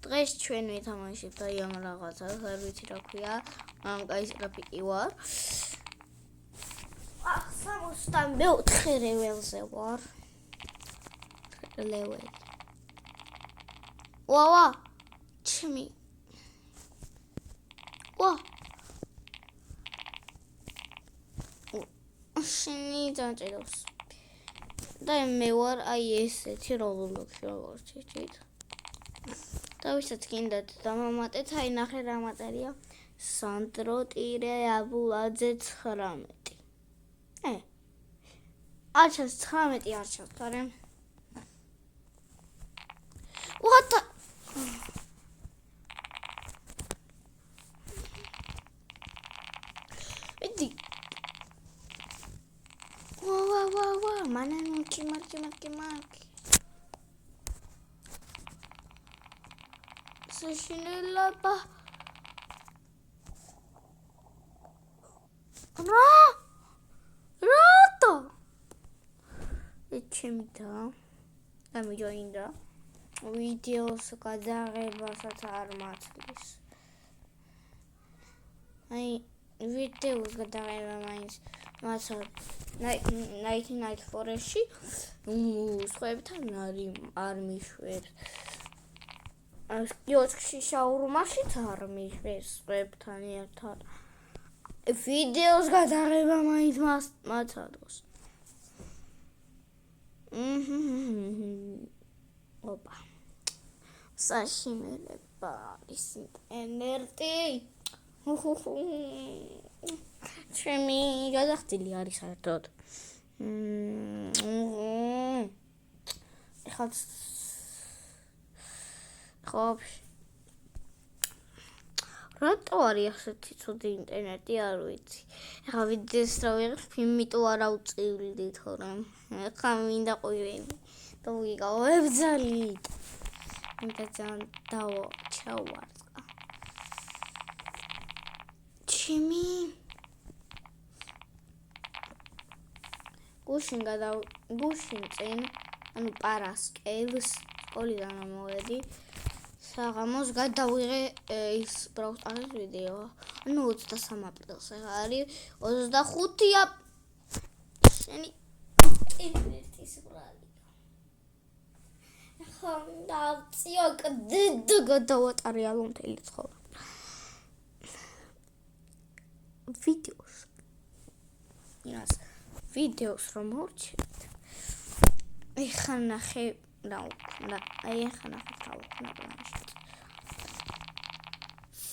დღეს ჩვენ ვითამაშებთ ამ რაღაცას, არ ვიცი რა ქვია, კაი ვარ. 64 ლეველზე ვარ. ლეველი. ვა! ჩემი. ვა! შენი დაჭეროს. და მე ვარ აი ესეთი Roblox-ში ვარ. დავისაც გინდათ დამამატეთ, აი ნახე რა მატერია. სანდრო ტირეაბულაძე 19. არჩევს 19 არჩევს, გარემ. What the? Иди. Ва, мананки, марки. Сашинелапа. Рато. Ечемита. Амиჯოინდა. ვიდეოს გადაღებასაც არ მართლის. აი ვიდეოს გადაღება მაინც მართლ 1994-ში სხვებთან არ მიშვერს. კიოსკში შაურმაშიც არ მიშვერს სხვებთან ერთად. ვიდეოს გადაღება მაინც მართლს. Opa. Sashimელება ის ინტერნეტი. ჩემი გადახდილი არის საერთოდ. ხო. რატო არის ასეთი ცუდი ინტერნეტი, არ ვიცი. ეხლა ვიდეოს რა ვიღებ, იმიტომ არ ავწივლდი თორემ. ეხლა მინდა ყვივილი. და ვიგავებძალით. მინდა ძალიან ჩავარწყა. ჩემი გუშინ წინ, ანუ პარასკევს სკოლიდან მოვედი. საღამოს გადავიღე ის ბრაუზერის ვიდეო. ანუ 23 აპრილს არის 25-ია. შენი ინტერნეტის ბრალი. დავწიო კიდე გადავატარე ალონთელი ცხოვრება. ვიდეოს რომ მოვჩერდ. ეხლა ნახე რა ვქნა.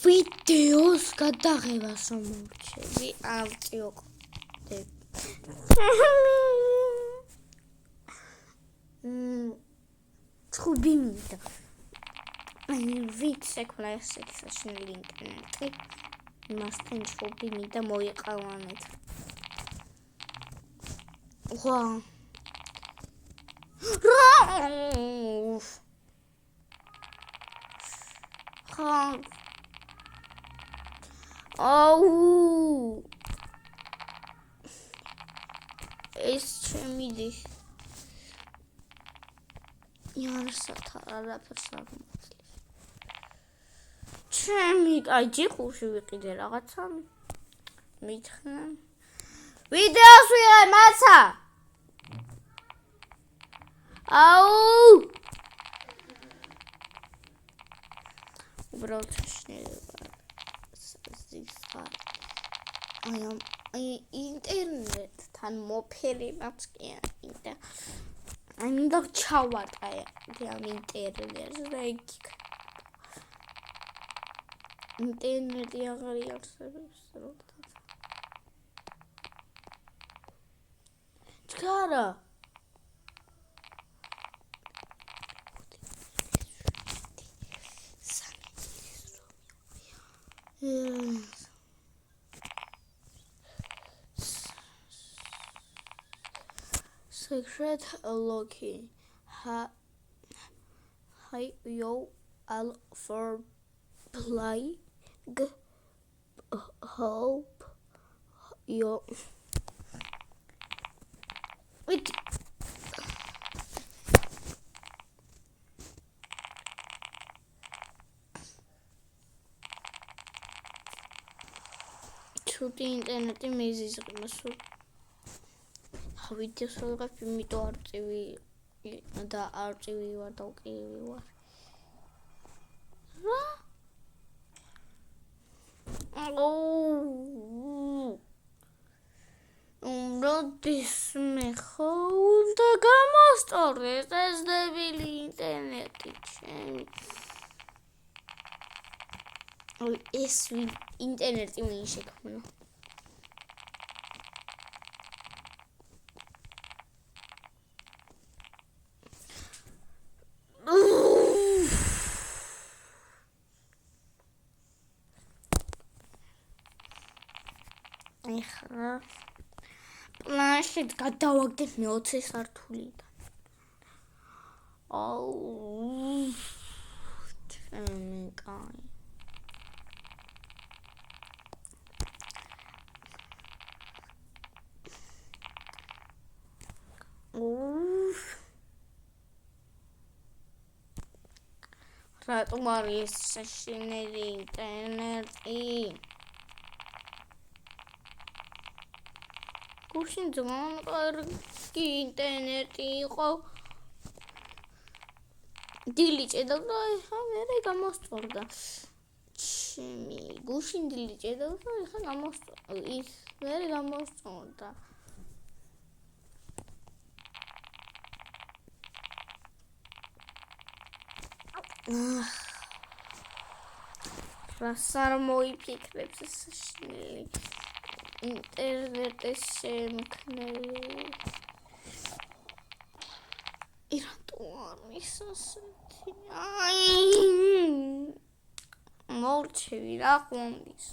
ვიდეოს გადაღებას რომ მოვჩერდი, ავწიო კიდე. Trubinida. Ვიცი ექნა ესეთი საშინელი ინტერნეტი. მასთან trubinida მოიყავანეთ. ვა. აუ. ეს ჩემი იარსათ არაფერს არ მომწლის. ჩემი აი ჯიხუში ვიყიდე რაღაცა. მითხრა. ვიდეოს ვიღე მაცა. აუ. უბრალოდ შეშნელება. აი ინტერნეტთან მოფერებაც კი არა. I მინდა ჩავარტყა ამ ინტერნეტს და იქ ინტერნეტი აღარ იარსებებს როდესაც ჩქარა Secret locking. Hi yo all for play. Hope yo. Wait. შუti ინტერნეტი მეზიზღიმას. ვიდეოს რო ვიღებ, იმიტომ არწივი და არწივი ვარ და უკივი ვარ. რა? როდის მე ხო უნდა გამოსწორდეს ეს დებილი ინტერნეტი ჩემი. ეს ინტერნეტი ვინ შექმნა? ეხლა პლანშეტ გადავაგდებ მე 20 სართულიდან. ჩემი კაი. რატომ არის ეს საშინელი ინტერნეტი? გუშინ ძალიან კარგი ინტერნეტი იყო. დილი ჭედავდა, ეხლა მერე გამოსწორდა. ჩემი გუშინ დილი ჭედავდა, ეხლა გამოსწორდა. ის მერე გამოსწორდა. რას არ მოიფიქრებს ეს საშინელი ინტერნეტის შემქმნელი. რატო არის ასეთი? მორჩევი რა გონდის?